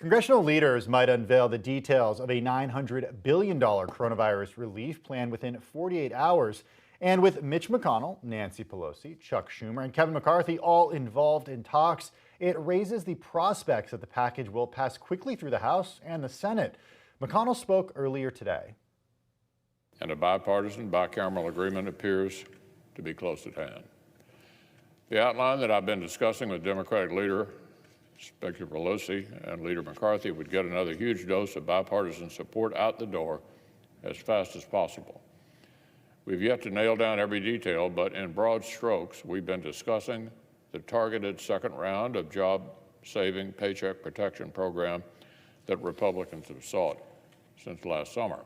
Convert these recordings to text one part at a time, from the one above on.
Congressional leaders might unveil the details of a $900 billion coronavirus relief plan within 48 hours. And with Mitch McConnell, Nancy Pelosi, Chuck Schumer, and Kevin McCarthy all involved in talks, it raises the prospects that the package will pass quickly through the House and the Senate. McConnell spoke earlier today. And a bipartisan, bicameral agreement appears to be close at hand. The outline that I've been discussing with Democratic leader Speaker Pelosi and Leader McCarthy would get another huge dose of bipartisan support out the door as fast as possible. We've yet to nail down every detail, but in broad strokes, we've been discussing the targeted second round of job-saving Paycheck Protection Program that Republicans have sought since last summer.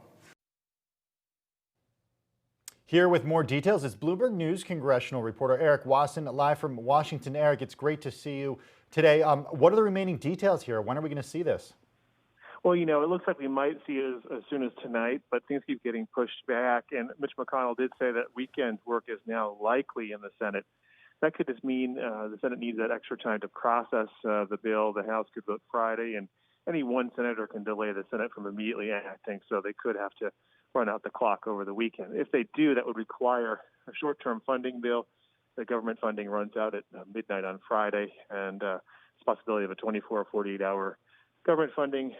Here with more details is Bloomberg News congressional reporter Eric Wasson, live from Washington. Eric, it's great to see you today. What are the remaining details here? When are we going to see this? Well, it looks like we might see it as soon as tonight, but things keep getting pushed back. And Mitch McConnell did say that weekend work is now likely in the Senate. That could just mean the Senate needs that extra time to process the bill. The House could vote Friday, and any one senator can delay the Senate from immediately acting, so they could have to run out the clock over the weekend. If they do, that would require a short-term funding bill. The government funding runs out at midnight on Friday, and it's a possibility of a 24 or 48-hour government funding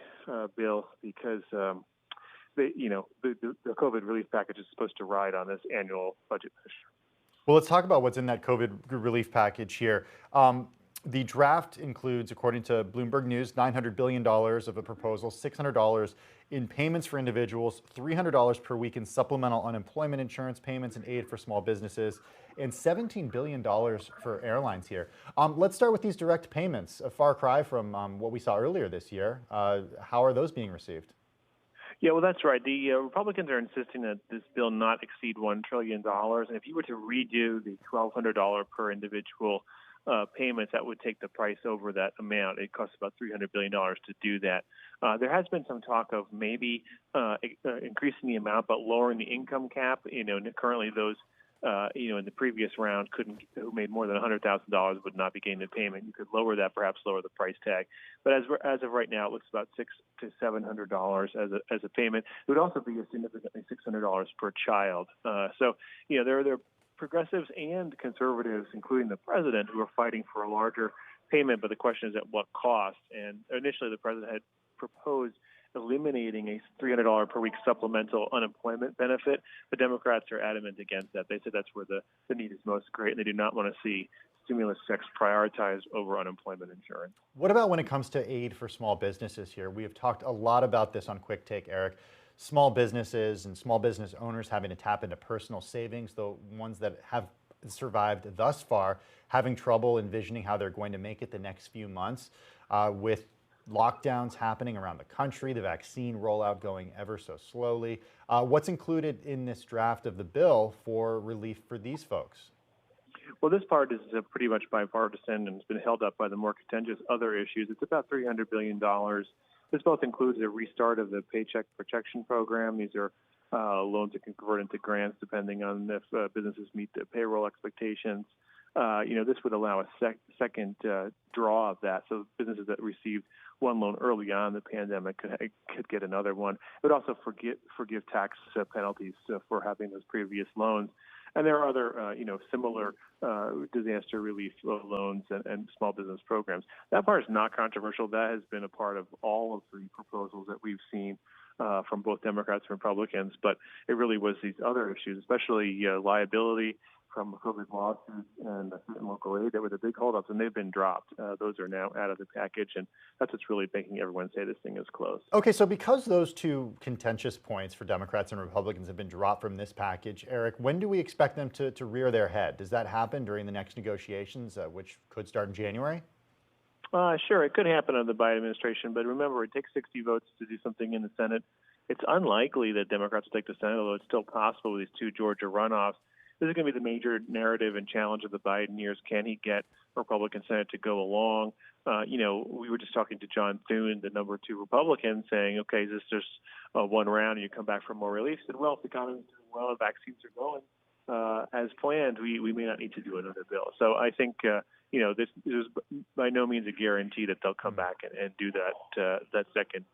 bill because the COVID relief package is supposed to ride on this annual budget push. Well, let's talk about what's in that COVID relief package here. The draft includes, according to Bloomberg News, $900 billion of a proposal, $600 in payments for individuals, $300 per week in supplemental unemployment insurance payments and aid for small businesses, and $17 billion for airlines here. Let's start with these direct payments, a far cry from what we saw earlier this year. How are those being received? Yeah, well, that's right. The Republicans are insisting that this bill not exceed $1 trillion. And if you were to redo the $1,200 per individual payments, that would take the price over that amount. It costs about $300 billion to do that. There has been some talk of maybe increasing the amount, but lowering the income cap. Currently those, in the previous round who made more than $100,000 would not be getting the payment. You could lower that, perhaps lower the price tag. But as of right now, it looks about $600 to $700 as a payment. It would also be a significantly $600 per child. So there are progressives and conservatives, including the president, who are fighting for a larger payment, but the question is at what cost? And initially, the president had proposed eliminating a $300 per week supplemental unemployment benefit. The Democrats are adamant against that. They said that's where the need is most great, and they do not want to see stimulus checks prioritized over unemployment insurance. What about when it comes to aid for small businesses here? We have talked a lot about this on Quick Take, Eric. Small businesses and small business owners having to tap into personal savings, the ones that have survived thus far, having trouble envisioning how they're going to make it the next few months with lockdowns happening around the country, the vaccine rollout going ever so slowly. What's included in this draft of the bill for relief for these folks? Well, this part is pretty much bipartisan and has been held up by the more contentious other issues. It's about $300 billion. This both includes a restart of the Paycheck Protection Program. These are loans that can convert into grants depending on if businesses meet the payroll expectations. This would allow a second draw of that, so businesses that received one loan early on in the pandemic could get another one. It would also forgive tax penalties for having those previous loans. And there are other, similar disaster relief loans and small business programs. That part is not controversial. That has been a part of all of the proposals that we've seen from both Democrats and Republicans. But it really was these other issues, especially liability from COVID lawsuits and certain local aid that were the big holdups, and they've been dropped. Those are now out of the package, and that's what's really making everyone say this thing is close. Okay, so because those two contentious points for Democrats and Republicans have been dropped from this package, Eric, when do we expect them to rear their head? Does that happen during the next negotiations, which could start in January? Sure, it could happen under the Biden administration, but remember, it takes 60 votes to do something in the Senate. It's unlikely that Democrats will take the Senate, although it's still possible with these two Georgia runoffs. This is going to be the major narrative and challenge of the Biden years. Can he get Republican Senate to go along? We were just talking to John Thune, the number 2 Republican, saying, okay, is this just one round and you come back for more relief? He said, well, if the economy is doing well and vaccines are going, as planned, we may not need to do another bill. So I think this is by no means a guarantee that they'll come back and do that second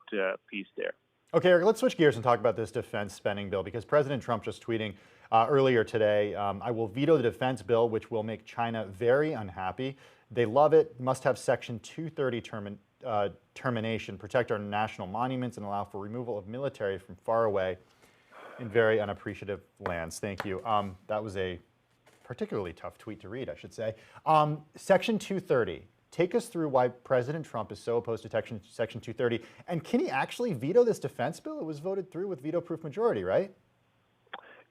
piece there. Okay, Eric, let's switch gears and talk about this defense spending bill, because President Trump just tweeting earlier today, I will veto the defense bill, which will make China very unhappy. They love it, must have Section 230 termination, protect our national monuments, and allow for removal of military from far away in very unappreciative lands. Thank you. That was a particularly tough tweet to read, I should say. Section 230. Take us through why President Trump is so opposed to Section 230, and can he actually veto this defense bill? It was voted through with veto-proof majority, right?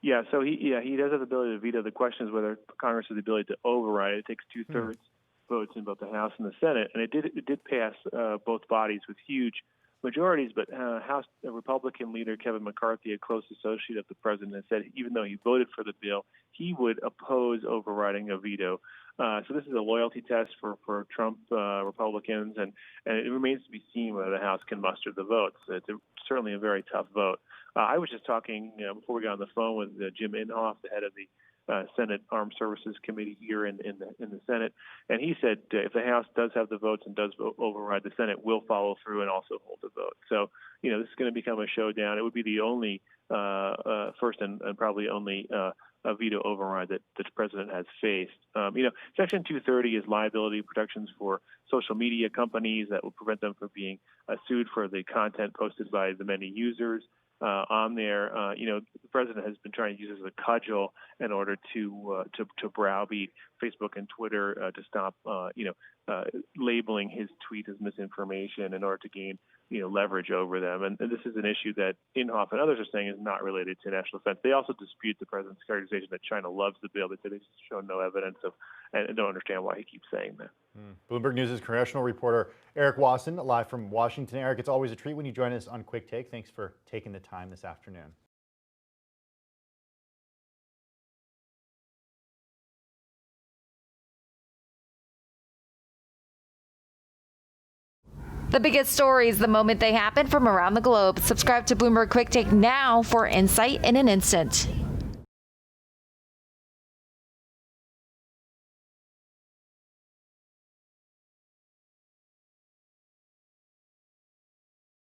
Yeah, so he does have the ability to veto. The question is whether Congress has the ability to override it. It takes two-thirds votes in both the House and the Senate, and it did pass both bodies with huge majorities, but House Republican leader Kevin McCarthy, a close associate of the president, has said even though he voted for the bill, he would oppose overriding a veto. So this is a loyalty test for Trump Republicans, and it remains to be seen whether the House can muster the votes. It's certainly a very tough vote. I was just talking before we got on the phone with Jim Inhofe, the head of the Senate Armed Services Committee here in the Senate, and he said if the House does have the votes and does override, the Senate will follow through and also hold the vote. So, this is going to become a showdown. It would be the only first and probably only a veto override that the president has faced. Section 230 is liability protections for social media companies that will prevent them from being sued for the content posted by the many users on there. The president has been trying to use this as a cudgel in order to browbeat Facebook and Twitter to stop, labeling his tweet as misinformation in order to gain, leverage over them. And this is an issue that Inhofe and others are saying is not related to national defense. They also dispute the president's characterization that China loves the bill. They say they've shown no evidence of, and don't understand why he keeps saying that. Bloomberg News' congressional reporter Eric Wasson, live from Washington. Eric, it's always a treat when you join us on Quick Take. Thanks for taking the time this afternoon. The biggest stories the moment they happen from around the globe. Subscribe to Bloomberg Quick Take now for insight in an instant.